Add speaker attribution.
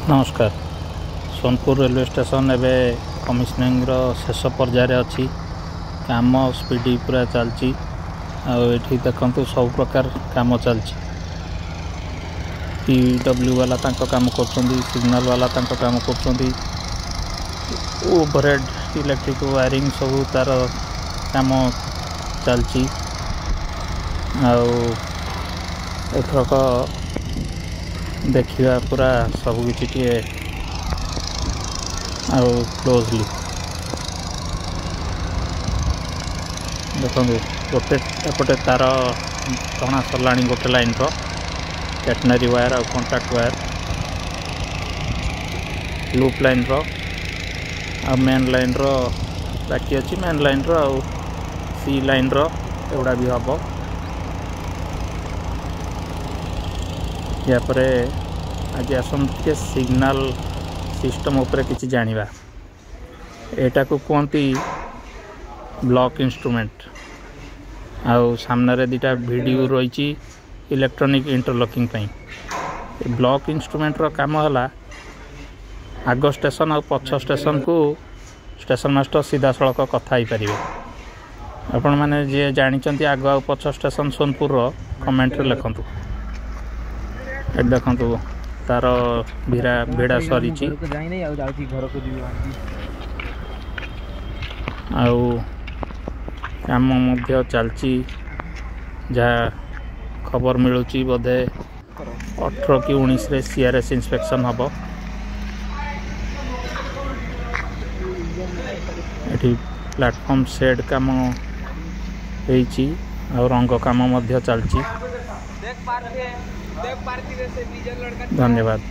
Speaker 1: नमस्कार। Sonpur railway station एवं commissioning शेष पर्यायर अच्छी काम स्पीड पूरा चलती आठी देखु सब प्रकार काम चलती। PW वाला काम कर सिग्नल वाला काम कर ओवरहेड इलेक्ट्रिक वायरिंग सब तार काम चलती। एथरक देखा पूरा सब किसी क्लोजली देखो गोटे एपटे तार टणा सरला गोटे लाइन कैटनरी वायर और contact wire loop line main line बाकी अच्छी मेन लाइन सी लाइन एगुड़ा भी हम यापर आज आसके सिग्नल सिस्टम उपरे किसी जानिबा। एटा को कहती ब्लॉक इंस्ट्रूमेंट आउ सामने दीटा वीडियो रही इलेक्ट्रॉनिक इंटरलॉकिंग पई। ब्लॉक इंस्ट्रूमेंट रो काम है आग स्टेशन और पछ स्टेशन को स्टेशन मास्टर सीधा सड़क कथा ही पारे। आपण मैंने जी जानी आग आ पछ स्टेशन सोनपुर कमेंट लिखु। देखु तार भिड़ा सरी आम चलती जहाँ खबर मिलूँ बोधे 18 कि 19 रे CRS इंस्पेक्शन हम ये प्लेटफॉर्म शेड काम हो रंग काम चलती। धन्यवाद।